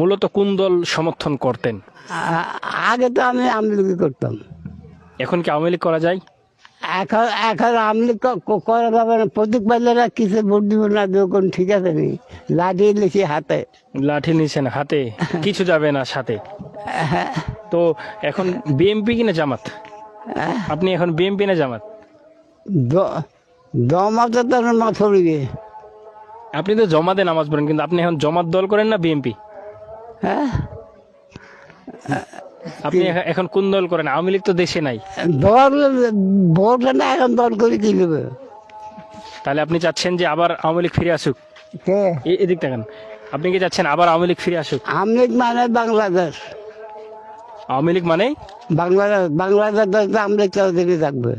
মূলত কোন দল সমর্থন করতেন? আগে তো আমি আওয়ামী লীগ করতাম। এখন কি আওয়ামী লীগ করা যায়? এখন এখন আওয়ামী লীগ করা যাবে না। প্রতীক বাজারা কিছু ভোট দিব না যখন ঠিক আছে নি লাঠি লিখি হাতে। লাঠি নিছেন হাতে, কিছু যাবে না সাথে। তো এখন বিএনপি কিনা জামাত? আপনি এখন বিএনপি না জামাত? দমাতে তো মাথা উড়িয়ে। আপনি তো জমাতে নামাজ পড়েন, কিন্তু আপনি এখন জমাত দল করেন না বিএনপি? হ্যাঁ, আপনি এখন কোন দল করেন? আওয়ামী লীগ তো দেশে নাই। দল ভোট না, এখন দল করে কি নেবে? তাহলে আপনি চাচ্ছেন যে আবার আওয়ামী লীগ ফিরে আসুক? কে এদিক দেখেন, আপনি কি চাচ্ছেন আবার আওয়ামী লীগ ফিরে আসুক? আওয়ামী লীগ মানে বাংলাদেশ। আওয়ামী লীগ মানে বাংলাদেশ বাংলাদেশ আওয়ামী লীগ চৌধুরী থাকবে।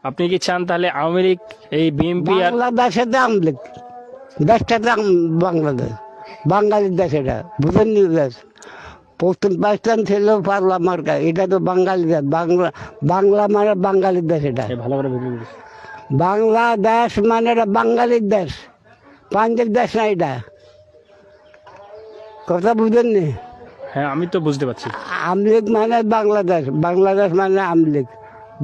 আপনি কি চান তাহলে আওয়ামী লীগ এই বিএনপি আর বাংলাদেশের আওয়ামী লীগ, দেশটা বাংলাদেশ, বাঙালির দেশ। এটা বুঝেন নি? দেশ প্রথম পাকিস্তান ছিল পারলা মার্কা, এটা তো বাঙালি দেশ। বাংলা বাংলা মানে বাঙালির দেশ। এটা ভালো করে বুঝে বুঝে। বাংলাদেশ মানে এটা বাঙালির দেশ, পাঞ্জাব দেশ না। এটা কথা বুঝেন নি? হ্যাঁ, আমি তো বুঝতে পারছি। আওয়ামী লীগ মানে বাংলাদেশ, বাংলাদেশ মানে আওয়ামী লীগ।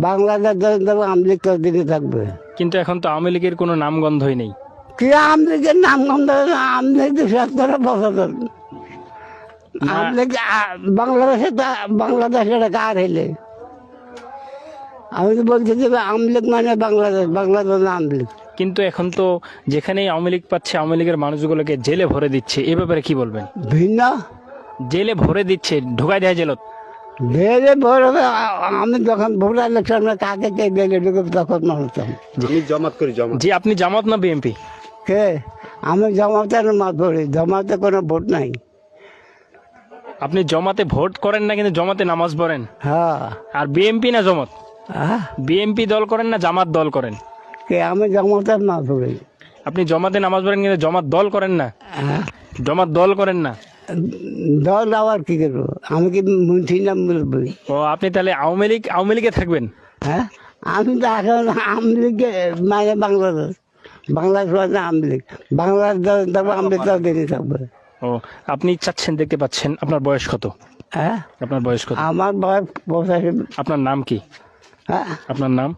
বাংলাদেশ আওয়ামী লীগ চৌধুরী থাকবে। কিন্তু এখন তো আওয়ামী লীগের কোনো নামগন্ধই নেই। কি আওয়ামী লীগের নাম গন্ধ? আওয়ামী লীগ তো ৭০ বছর আওয়ামী লীগ বাংলাদেশে বাংলাদেশের কার হইলে? আমি তো বলছি যে আওয়ামী লীগ মানে বাংলাদেশ, বাংলাদেশ আওয়ামী লীগ। কিন্তু এখন তো যেখানেই আওয়ামী লীগ পাচ্ছে আওয়ামী লীগের মানুষগুলোকে জেলে ভরে দিচ্ছে, এ ব্যাপারে কি বলবেন? ভিন্ন জেলে ভরে দিচ্ছে, ঢোকাই দেয় জেলত। ভেবে ভরে আমি যখন ভোট ইলেকশন কাকে কে দিলে তখন মানতাম। আমি জমাত করি জমাত। জি, আপনি জামাত না বিএনপি? কে? আমি জমাতের মাত পড়ি, জমাতে কোনো ভোট নাই। আপনি জমাতে ভোট করেন না, কিন্তু জমাতে নামাজ পড়েন। হ্যাঁ। আর বিএনপি না জমাত? হ্যাঁ, বিএনপি দল করেন না জামাত দল করেন? কে? আমি জমাতের মাত পড়ি। আপনি জমাতে নামাজ পড়েন, কিন্তু জমাত দল করেন না। হ্যাঁ, জমাত দল করেন না। দল আবার কি করবো? আমি কি মুন্সি নাম বলি? ও, আপনি তাহলে আওয়ামী লীগে থাকবেন? হ্যাঁ, আমি তো এখন আওয়ামী লীগে মানে বাংলাদেশ, বাংলাদেশ মানে আওয়ামী লীগ, বাংলাদেশ থাকবো, আওয়ামী লীগ চৌধুরী থাকবে। ও, আপনি চাচ্ছেন, দেখতে পাচ্ছেন, আপনার বয়স কত? হ্যাঁ, আপনার বয়স কত? আমার বয়স 85। আপনার নাম কি? হ্যাঁ, আপনার নাম?